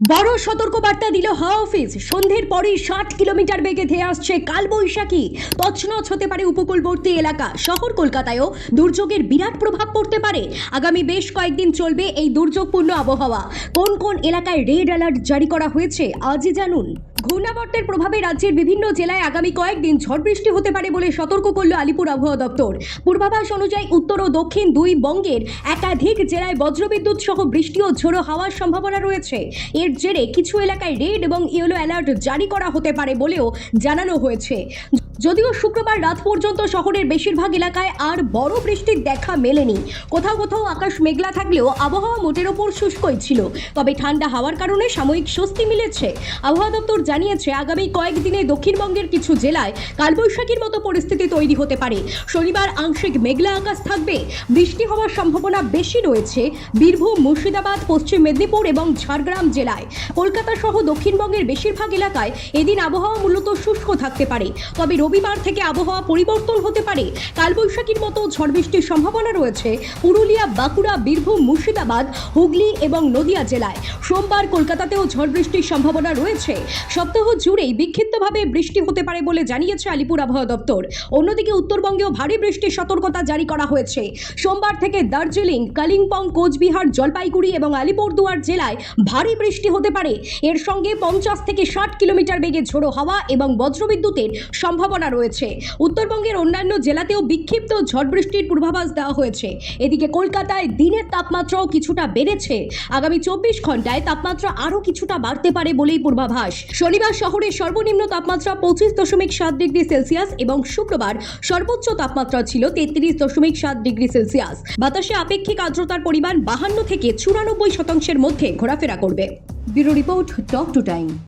বড় সতর্কবার্তা দিল হাওয়া অফিস। সন্ধ্যের পরই 60 কিলোমিটার বেগে ধেয়ে আসছে কালবৈশাখী। তছনছ হতে পারে উপকূলবর্তী এলাকা। শহর কলকাতায়ও দুর্যোগের বিরাট প্রভাব পড়তে পারে। আগামী বেশ কয়েকদিন চলবে এই দুর্যোগপূর্ণ আবহাওয়া। কোন কোন এলাকায় রেড অ্যালার্ট জারি করা হয়েছে আজই জানুন। ঘূর্ণাবর্তের প্রভাবে রাজ্যের বিভিন্ন জেলায় আগামী কয়েকদিন ঝড় বৃষ্টি হতে পারে বলে সতর্ক করল আলিপুর আবহাওয়া দপ্তর। পূর্বাভাস অনুযায়ী উত্তর ও দক্ষিণ দুই বঙ্গের একাধিক জেলায় বজ্রবিদ্যুৎ সহ বৃষ্টি ও ঝোড়ো হাওয়ার সম্ভাবনা রয়েছে। এর জেরে কিছু এলাকায় রেড এবং ইয়েলো অ্যালার্ট জারি করা হতে পারে বলেও জানানো হয়েছে। যদিও শুক্রবার রাত পর্যন্ত শহরের বেশিরভাগ এলাকায় আর বড় বৃষ্টির দেখা মেলেনি। কোথাও কোথাও আকাশ মেঘলা থাকলেও আবহাওয়া মোটের ওপর শুষ্কই ছিল। তবে ঠান্ডা হাওয়ার কারণে সাময়িক স্বস্তি মিলেছে। আবহাওয়া দপ্তর জানিয়েছে, আগামী কয়েকদিনে দক্ষিণবঙ্গের কিছু জেলায় কালবৈশাখীর মতো পরিস্থিতি তৈরি হতে পারে। শনিবার আংশিক মেঘলা আকাশ থাকবে। বৃষ্টি হওয়ার সম্ভাবনা বেশি রয়েছে বীরভূম, মুর্শিদাবাদ, পশ্চিম মেদিনীপুর এবং ঝাড়গ্রাম জেলায়। কলকাতা সহ দক্ষিণবঙ্গের বেশিরভাগ এলাকায় এদিন আবহাওয়া মূলত শুষ্ক থাকতে পারে। তবে রবিবার থেকে আবহাওয়া পরিবর্তন হতে পারে। কালবৈশাখীর মতো ঝড় বৃষ্টির সম্ভাবনা রয়েছে পুরুলিয়া, বাঁকুড়া, বীরভূম, মুর্শিদাবাদ, হুগলি এবং নদিয়া জেলায়। সোমবার কলকাতাতেও ঝড় বৃষ্টির সম্ভাবনা রয়েছে। সপ্তাহ জুড়েই বিক্ষিপ্তভাবে বৃষ্টি হতে পারে বলে জানিয়েছে আলিপুর আবহাওয়া দপ্তর। অন্যদিকে উত্তরবঙ্গেও ভারী বৃষ্টির সতর্কতা জারি করা হয়েছে। সোমবার থেকে দার্জিলিং, কালিম্পং, কোচবিহার, জলপাইগুড়ি এবং আলিপুরদুয়ার জেলায় ভারী বৃষ্টি হতে পারে। এর সঙ্গে 50 থেকে 60 কিলোমিটার বেগে ঝোড়ো হাওয়া এবং বজ্রবিদ্যুতের সম্ভাবনা রয়েছে। উত্তরবঙ্গের অন্যান্য জেলাতেও বিক্ষিপ্ত ঝড় বৃষ্টির পূর্বাভাস দেওয়া হয়েছে। এদিকে কলকাতায় দিনের তাপমাত্রাও কিছুটা বেড়েছে। আগামী 24 ঘন্টায় তাপমাত্রা আরও কিছুটা বাড়তে পারে বলেই পূর্বাভাস। শনিবার শহরের সর্বনিম্ন তাপমাত্রা 25.7 ডিগ্রি সেলসিয়াস এবং শুক্রবার সর্বোচ্চ তাপমাত্রা ছিল 33.7 ডিগ্রি সেলসিয়াস। বাতাসে আপেক্ষিক আর্দ্রতার পরিমাণ 52 থেকে 94% মধ্যে ঘোরাফেরা করবে। Bureau report, talk to time.